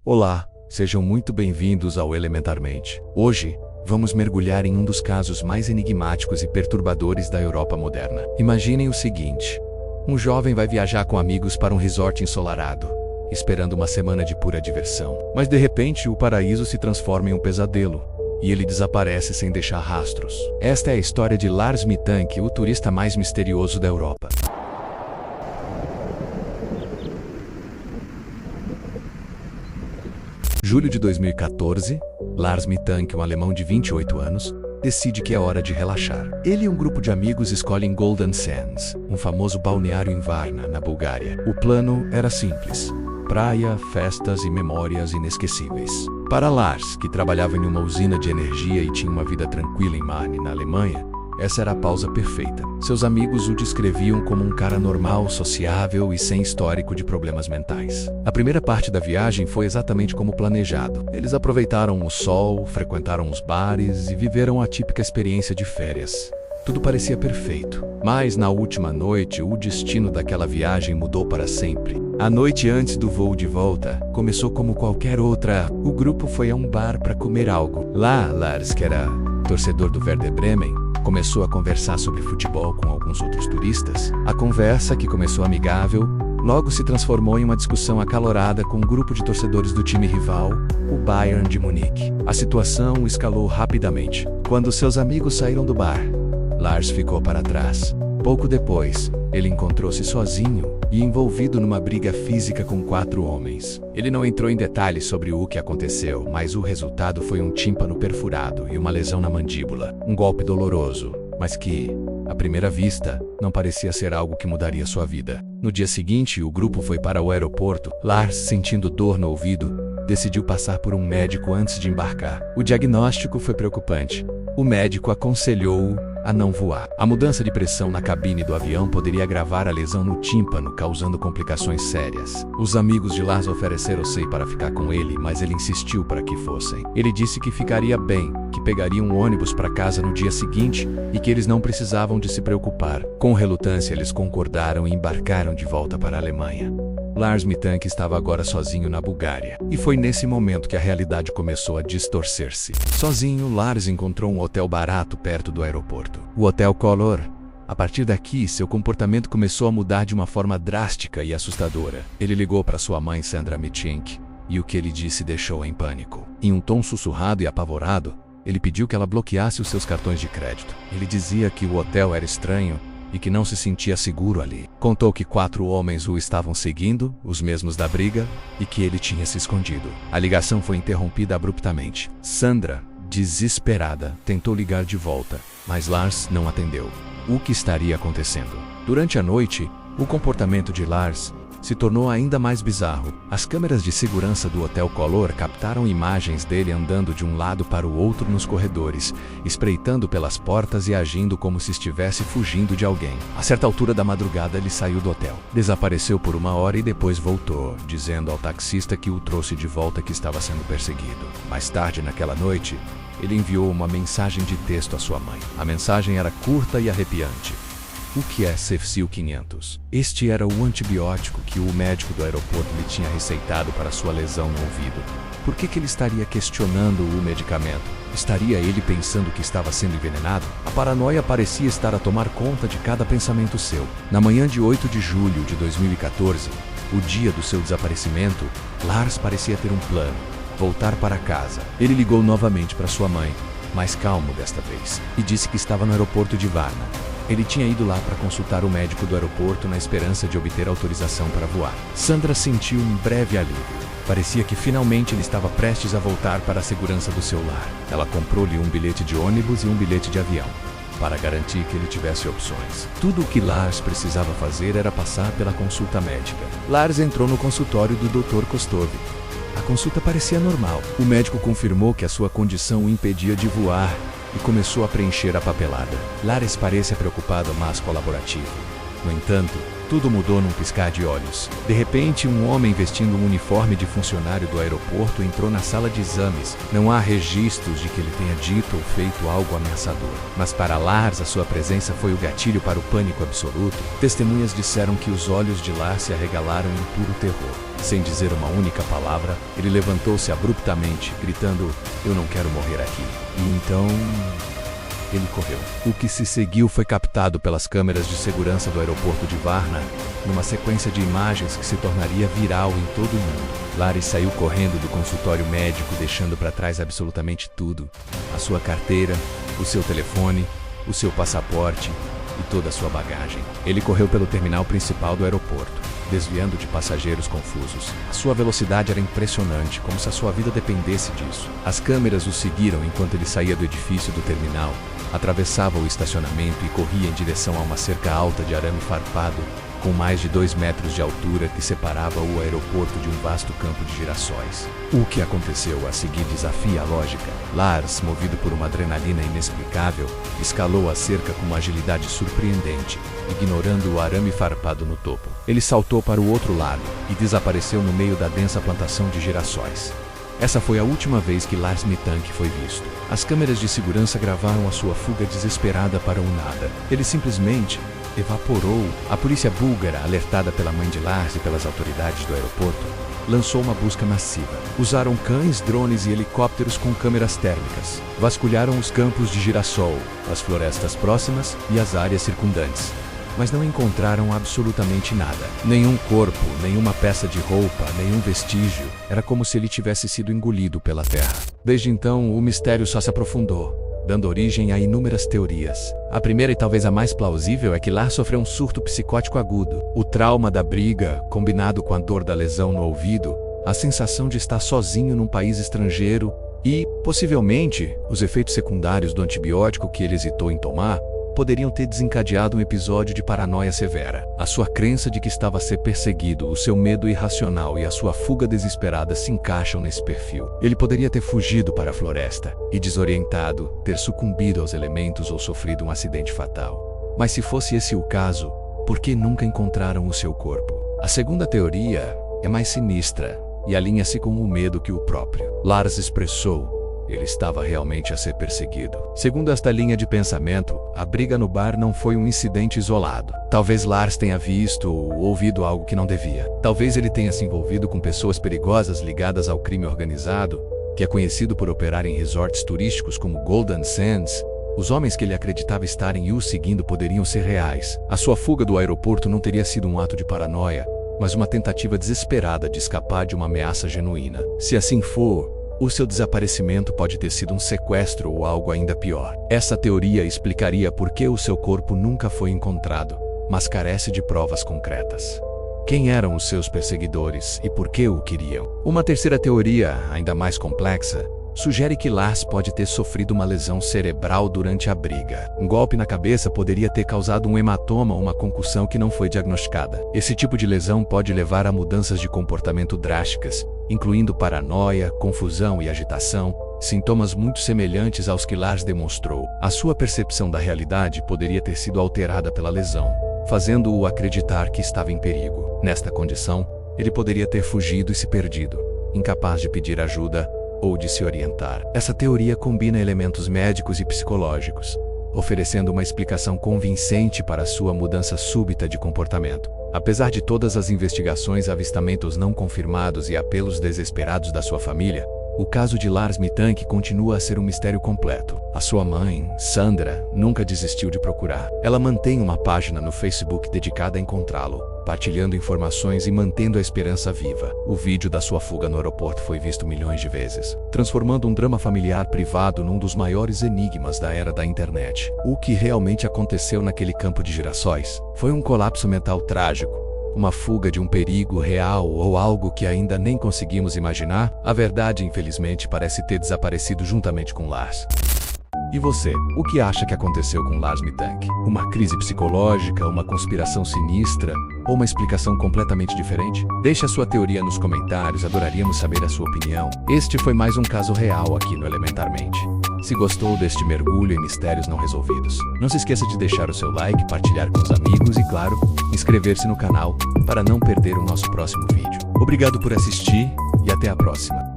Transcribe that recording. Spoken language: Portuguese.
Olá, sejam muito bem-vindos ao Elementarmente. Hoje, vamos mergulhar em um dos casos mais enigmáticos e perturbadores da Europa moderna. Imaginem o seguinte: um jovem vai viajar com amigos para um resort ensolarado, esperando uma semana de pura diversão. Mas de repente, o paraíso se transforma em um pesadelo, e ele desaparece sem deixar rastros. Esta é a história de Lars Mittank, o turista mais misterioso da Europa. Julho de 2014, Lars Mittank, um alemão de 28 anos, decide que é hora de relaxar. Ele e um grupo de amigos escolhem Golden Sands, um famoso balneário em Varna, na Bulgária. O plano era simples: praia, festas e memórias inesquecíveis. Para Lars, que trabalhava em uma usina de energia e tinha uma vida tranquila em Marne, na Alemanha, essa era a pausa perfeita. Seus amigos o descreviam como um cara normal, sociável e sem histórico de problemas mentais. A primeira parte da viagem foi exatamente como planejado. Eles aproveitaram o sol, frequentaram os bares e viveram a típica experiência de férias. Tudo parecia perfeito. Mas na última noite, o destino daquela viagem mudou para sempre. A noite antes do voo de volta começou como qualquer outra. O grupo foi a um bar para comer algo. Lá, Lars, que era torcedor do Werder Bremen, começou a conversar sobre futebol com alguns outros turistas. A conversa, que começou amigável, logo se transformou em uma discussão acalorada com um grupo de torcedores do time rival, o Bayern de Munique. A situação escalou rapidamente. Quando seus amigos saíram do bar, Lars ficou para trás. Pouco depois, ele encontrou-se sozinho e envolvido numa briga física com 4 homens. Ele não entrou em detalhes sobre o que aconteceu, mas o resultado foi um tímpano perfurado e uma lesão na mandíbula. Um golpe doloroso, mas que, à primeira vista, não parecia ser algo que mudaria sua vida. No dia seguinte, o grupo foi para o aeroporto. Lars, sentindo dor no ouvido, decidiu passar por um médico antes de embarcar. O diagnóstico foi preocupante. O médico aconselhou-o a não voar. A mudança de pressão na cabine do avião poderia agravar a lesão no tímpano, causando complicações sérias. Os amigos de Lars ofereceram-se para ficar com ele, mas ele insistiu para que fossem. Ele disse que ficaria bem, que pegaria um ônibus para casa no dia seguinte e que eles não precisavam de se preocupar. Com relutância, eles concordaram e embarcaram de volta para a Alemanha. Lars Mittank estava agora sozinho na Bulgária. E foi nesse momento que a realidade começou a distorcer-se. Sozinho, Lars encontrou um hotel barato perto do aeroporto. O Hotel Color. A partir daqui, seu comportamento começou a mudar de uma forma drástica e assustadora. Ele ligou para sua mãe, Sandra Mittank, e o que ele disse deixou-a em pânico. Em um tom sussurrado e apavorado, ele pediu que ela bloqueasse os seus cartões de crédito. Ele dizia que o hotel era estranho e que não se sentia seguro ali. Contou que 4 homens o estavam seguindo, os mesmos da briga, e que ele tinha se escondido. A ligação foi interrompida abruptamente. Sandra, desesperada, tentou ligar de volta, mas Lars não atendeu. O que estaria acontecendo? Durante a noite, o comportamento de Lars se tornou ainda mais bizarro. As câmeras de segurança do Hotel Color captaram imagens dele andando de um lado para o outro nos corredores, espreitando pelas portas e agindo como se estivesse fugindo de alguém. A certa altura da madrugada, ele saiu do hotel. Desapareceu por 1 hora e depois voltou, dizendo ao taxista que o trouxe de volta, que estava sendo perseguido. Mais tarde naquela noite, ele enviou uma mensagem de texto à sua mãe. A mensagem era curta e arrepiante. O que é Cefsil 500? Este era o antibiótico que o médico do aeroporto lhe tinha receitado para sua lesão no ouvido. Por que ele estaria questionando o medicamento? Estaria ele pensando que estava sendo envenenado? A paranoia parecia estar a tomar conta de cada pensamento seu. Na manhã de 8 de julho de 2014, o dia do seu desaparecimento, Lars parecia ter um plano: voltar para casa. Ele ligou novamente para sua mãe, mais calmo desta vez, e disse que estava no aeroporto de Varna. Ele tinha ido lá para consultar o médico do aeroporto na esperança de obter autorização para voar. Sandra sentiu um breve alívio. Parecia que finalmente ele estava prestes a voltar para a segurança do seu lar. Ela comprou-lhe um bilhete de ônibus e um bilhete de avião, para garantir que ele tivesse opções. Tudo o que Lars precisava fazer era passar pela consulta médica. Lars entrou no consultório do Dr. Kostov. A consulta parecia normal. O médico confirmou que a sua condição o impedia de voar e começou a preencher a papelada. Lars parecia preocupado, mas colaborativo. No entanto, tudo mudou num piscar de olhos. De repente, um homem vestindo um uniforme de funcionário do aeroporto entrou na sala de exames. Não há registros de que ele tenha dito ou feito algo ameaçador. Mas para Lars, a sua presença foi o gatilho para o pânico absoluto. Testemunhas disseram que os olhos de Lars se arregalaram em puro terror. Sem dizer uma única palavra, ele levantou-se abruptamente, gritando: "Eu não quero morrer aqui." E então ele correu. O que se seguiu foi captado pelas câmeras de segurança do aeroporto de Varna, numa sequência de imagens que se tornaria viral em todo o mundo. Lars saiu correndo do consultório médico, deixando para trás absolutamente tudo: a sua carteira, o seu telefone, o seu passaporte e toda a sua bagagem. Ele correu pelo terminal principal do aeroporto, desviando de passageiros confusos. A sua velocidade era impressionante, como se a sua vida dependesse disso. As câmeras o seguiram enquanto ele saía do edifício do terminal, atravessava o estacionamento e corria em direção a uma cerca alta de arame farpado, com mais de 2 metros de altura, que separava o aeroporto de um vasto campo de girassóis. O que aconteceu a seguir desafia a lógica. Lars, movido por uma adrenalina inexplicável, escalou a cerca com uma agilidade surpreendente, ignorando o arame farpado no topo. Ele saltou para o outro lado e desapareceu no meio da densa plantação de girassóis. Essa foi a última vez que Lars Mittank foi visto. As câmeras de segurança gravaram a sua fuga desesperada para o nada. Ele simplesmente evaporou. A polícia búlgara, alertada pela mãe de Lars e pelas autoridades do aeroporto, lançou uma busca massiva. Usaram cães, drones e helicópteros com câmeras térmicas. Vasculharam os campos de girassol, as florestas próximas e as áreas circundantes. Mas não encontraram absolutamente nada. Nenhum corpo, nenhuma peça de roupa, nenhum vestígio. Era como se ele tivesse sido engolido pela terra. Desde então, o mistério só se aprofundou, dando origem a inúmeras teorias. A primeira e talvez a mais plausível é que Lars sofreu um surto psicótico agudo. O trauma da briga, combinado com a dor da lesão no ouvido, a sensação de estar sozinho num país estrangeiro e, possivelmente, os efeitos secundários do antibiótico que ele hesitou em tomar, poderiam ter desencadeado um episódio de paranoia severa. A sua crença de que estava a ser perseguido, o seu medo irracional e a sua fuga desesperada se encaixam nesse perfil. Ele poderia ter fugido para a floresta e, desorientado, ter sucumbido aos elementos ou sofrido um acidente fatal. Mas se fosse esse o caso, por que nunca encontraram o seu corpo? A segunda teoria é mais sinistra e alinha-se com o medo que o próprio Lars expressou. Ele estava realmente a ser perseguido. Segundo esta linha de pensamento, a briga no bar não foi um incidente isolado. Talvez Lars tenha visto ou ouvido algo que não devia. Talvez ele tenha se envolvido com pessoas perigosas ligadas ao crime organizado, que é conhecido por operar em resorts turísticos como Golden Sands. Os homens que ele acreditava estarem o seguindo poderiam ser reais. A sua fuga do aeroporto não teria sido um ato de paranoia, mas uma tentativa desesperada de escapar de uma ameaça genuína. Se assim for, o seu desaparecimento pode ter sido um sequestro ou algo ainda pior. Essa teoria explicaria por que o seu corpo nunca foi encontrado, mas carece de provas concretas. Quem eram os seus perseguidores e por que o queriam? Uma terceira teoria, ainda mais complexa, sugere que Lars pode ter sofrido uma lesão cerebral durante a briga. Um golpe na cabeça poderia ter causado um hematoma ou uma concussão que não foi diagnosticada. Esse tipo de lesão pode levar a mudanças de comportamento drásticas, incluindo paranoia, confusão e agitação, sintomas muito semelhantes aos que Lars demonstrou. A sua percepção da realidade poderia ter sido alterada pela lesão, fazendo-o acreditar que estava em perigo. Nesta condição, ele poderia ter fugido e se perdido, incapaz de pedir ajuda ou de se orientar. Essa teoria combina elementos médicos e psicológicos, oferecendo uma explicação convincente para sua mudança súbita de comportamento. Apesar de todas as investigações, avistamentos não confirmados e apelos desesperados da sua família, o caso de Lars Mittank continua a ser um mistério completo. A sua mãe, Sandra, nunca desistiu de procurar. Ela mantém uma página no Facebook dedicada a encontrá-lo, partilhando informações e mantendo a esperança viva. O vídeo da sua fuga no aeroporto foi visto milhões de vezes, transformando um drama familiar privado num dos maiores enigmas da era da internet. O que realmente aconteceu naquele campo de girassóis? Foi um colapso mental trágico? Uma fuga de um perigo real ou algo que ainda nem conseguimos imaginar? A verdade, infelizmente, parece ter desaparecido juntamente com Lars. E você, o que acha que aconteceu com Lars Mittank? Uma crise psicológica, uma conspiração sinistra ou uma explicação completamente diferente? Deixe a sua teoria nos comentários, adoraríamos saber a sua opinião. Este foi mais um caso real aqui no Elementarmente. se gostou deste mergulho em mistérios não resolvidos. Não se esqueça de deixar o seu like, partilhar com os amigos e, claro, inscrever-se no canal para não perder o nosso próximo vídeo. Obrigado por assistir e até a próxima.